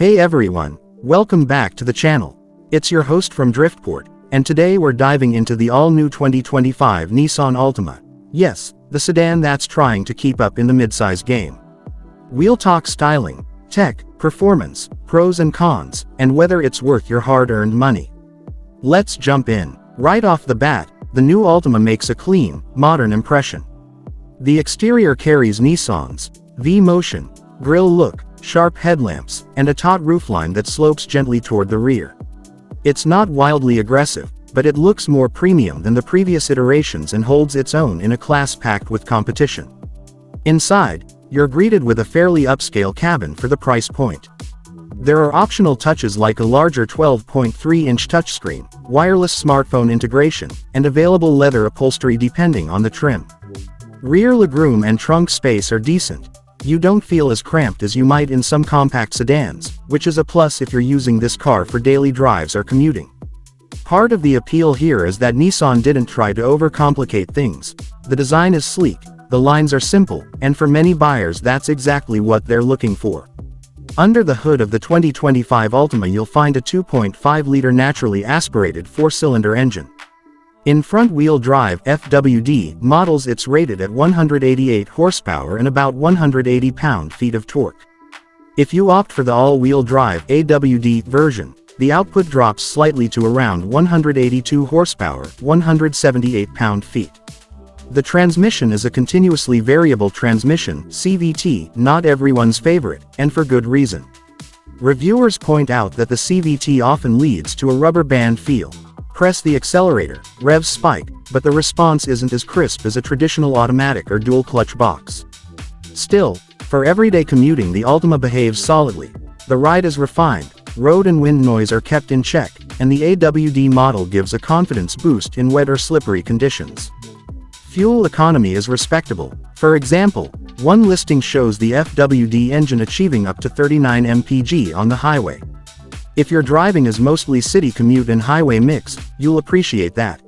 Hey everyone, welcome back to the channel. It's your host from Driftport, and today we're diving into the all-new 2025 Nissan Altima. Yes, the sedan that's trying to keep up in the midsize game. We'll talk styling, tech, performance, pros and cons, and whether it's worth your hard-earned money. Let's jump in. Right off the bat, the new Altima makes a clean, modern impression. The exterior carries Nissan's V-Motion grille look, sharp headlamps, and a taut roofline that slopes gently toward the rear. It's not wildly aggressive, but it looks more premium than the previous iterations and holds its own in a class packed with competition. Inside, you're greeted with a fairly upscale cabin for the price point. There are optional touches like a larger 12.3-inch touchscreen, wireless smartphone integration, and available leather upholstery depending on the trim. Rear legroom and trunk space are decent. You don't feel as cramped as you might in some compact sedans, which is a plus if you're using this car for daily drives or commuting. Part of the appeal here is that Nissan didn't try to overcomplicate things. The design is sleek, the lines are simple, and for many buyers that's exactly what they're looking for. Under the hood of the 2025 Altima you'll find a 2.5-liter naturally aspirated 4-cylinder engine. In front-wheel drive FWD models it's rated at 188 horsepower and about 180 pound-feet of torque. If you opt for the all-wheel drive AWD version, the output drops slightly to around 182 horsepower, 178 pound-feet. The transmission is a continuously variable transmission CVT, not everyone's favorite, and for good reason. Reviewers point out that the CVT often leads to a rubber band feel. Press the accelerator, revs spike, but the response isn't as crisp as a traditional automatic or dual-clutch box. Still, for everyday commuting the Altima behaves solidly. The ride is refined, road and wind noise are kept in check, and the AWD model gives a confidence boost in wet or slippery conditions. Fuel economy is respectable. For example, one listing shows the FWD engine achieving up to 39 mpg on the highway. If your driving is mostly city commute and highway mix, you'll appreciate that.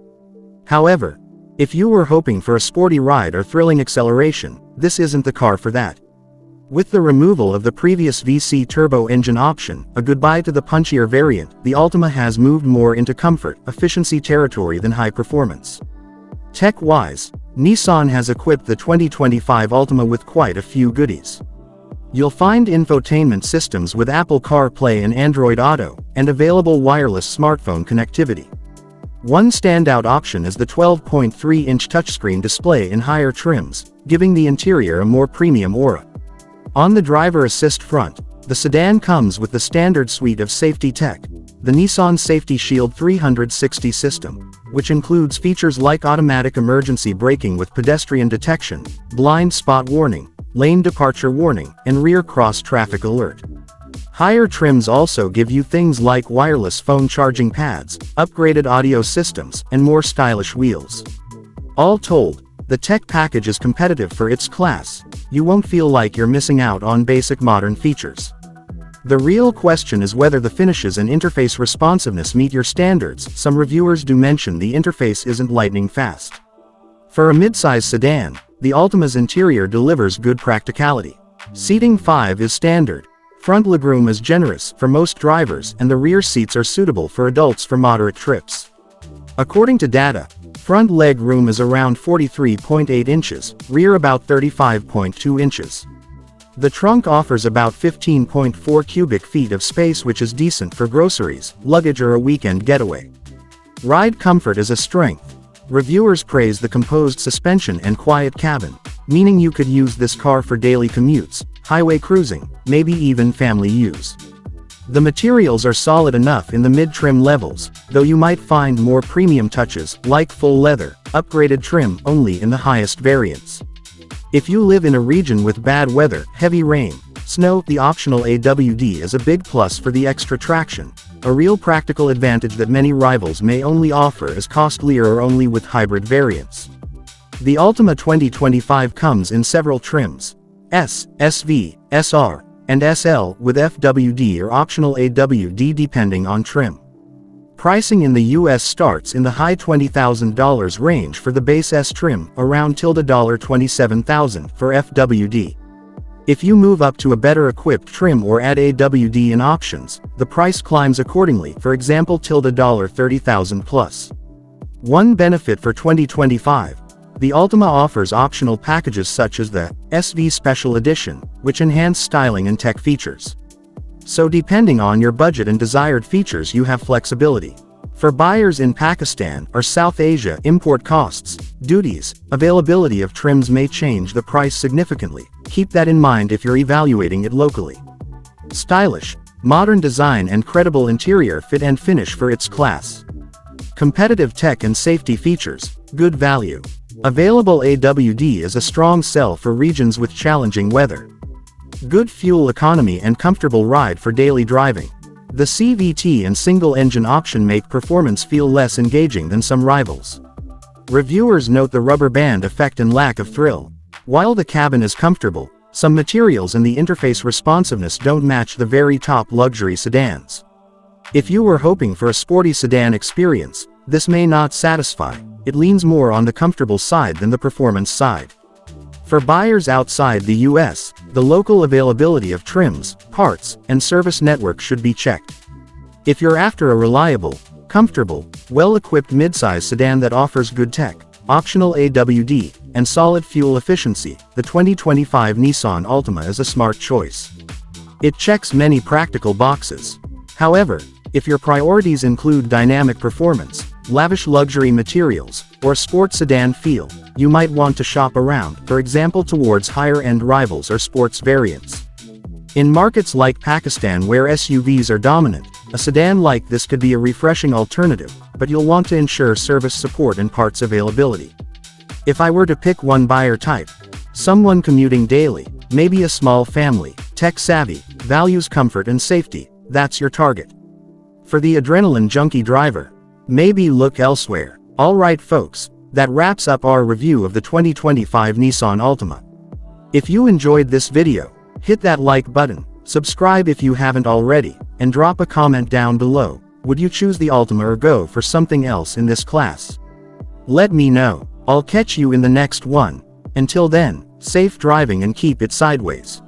However, if you were hoping for a sporty ride or thrilling acceleration, this isn't the car for that. With the removal of the previous VC turbo engine option, a goodbye to the punchier variant, the Altima has moved more into comfort, efficiency territory than high performance. Tech-wise, Nissan has equipped the 2025 Altima with quite a few goodies. You'll find infotainment systems with Apple CarPlay and Android Auto, and available wireless smartphone connectivity. One standout option is the 12.3-inch touchscreen display in higher trims, giving the interior a more premium aura. On the driver assist front, the sedan comes with the standard suite of safety tech, the Nissan Safety Shield 360 system, which includes features like automatic emergency braking with pedestrian detection, blind spot warning, lane departure warning, and rear cross traffic alert. Higher trims also give you things like wireless phone charging pads, upgraded audio systems, and more stylish wheels. All told, the tech package is competitive for its class. You won't feel like you're missing out on basic modern features. The real question is whether the finishes and interface responsiveness meet your standards. Some reviewers do mention the interface isn't lightning fast. For a midsize sedan, the Altima's interior delivers good practicality. Seating 5 is standard. Front legroom is generous for most drivers and the rear seats are suitable for adults for moderate trips. According to data, front leg room is around 43.8 inches, rear about 35.2 inches. The trunk offers about 15.4 cubic feet of space, which is decent for groceries, luggage or a weekend getaway. Ride comfort is a strength. Reviewers praise the composed suspension and quiet cabin, meaning you could use this car for daily commutes, highway cruising, maybe even family use. The materials are solid enough in the mid-trim levels, though you might find more premium touches, like full leather, upgraded trim only in the highest variants. If you live in a region with bad weather, heavy rain, snow, the optional AWD is a big plus for the extra traction, a real practical advantage that many rivals may only offer as costlier or only with hybrid variants. The Altima 2025 comes in several trims: S, SV, SR, and SL, with FWD or optional AWD depending on trim. Pricing in the US starts in the high $20,000 range for the base S trim, around $27,000 for FWD. If you move up to a better equipped trim or add AWD in options, the price climbs accordingly, for example $30,000 plus. One benefit for 2025. The Altima offers optional packages such as the SV Special Edition, which enhance styling and tech features. So depending on your budget and desired features, you have flexibility. For buyers in Pakistan or South Asia, import costs, duties, availability of trims may change the price significantly. Keep that in mind if you're evaluating it locally. Stylish, modern design and credible interior fit and finish for its class. Competitive tech and safety features, good value. Available AWD is a strong sell for regions with challenging weather. Good fuel economy and comfortable ride for daily driving. The CVT and single-engine option make performance feel less engaging than some rivals. Reviewers note the rubber band effect and lack of thrill. While the cabin is comfortable, some materials and the interface responsiveness don't match the very top luxury sedans. If you were hoping for a sporty sedan experience, this may not satisfy. It leans more on the comfortable side than the performance side. For buyers outside the US, the local availability of trims, parts, and service network should be checked. If you're after a reliable, comfortable, well-equipped midsize sedan that offers good tech, optional AWD, and solid fuel efficiency, the 2025 Nissan Altima is a smart choice. It checks many practical boxes. However, if your priorities include dynamic performance, lavish luxury materials, or a sports sedan feel, you might want to shop around, for example towards higher-end rivals or sports variants. In markets like Pakistan where SUVs are dominant, a sedan like this could be a refreshing alternative, but you'll want to ensure service support and parts availability. If I were to pick one buyer type, someone commuting daily, maybe a small family, tech-savvy, values comfort and safety, that's your target. For the adrenaline junkie driver, maybe look elsewhere. Alright folks, that wraps up our review of the 2025 Nissan Altima. If you enjoyed this video, hit that like button, subscribe if you haven't already, and drop a comment down below. Would you choose the Altima or go for something else in this class? Let me know. I'll catch you in the next one. Until then, safe driving and keep it sideways.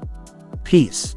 Peace.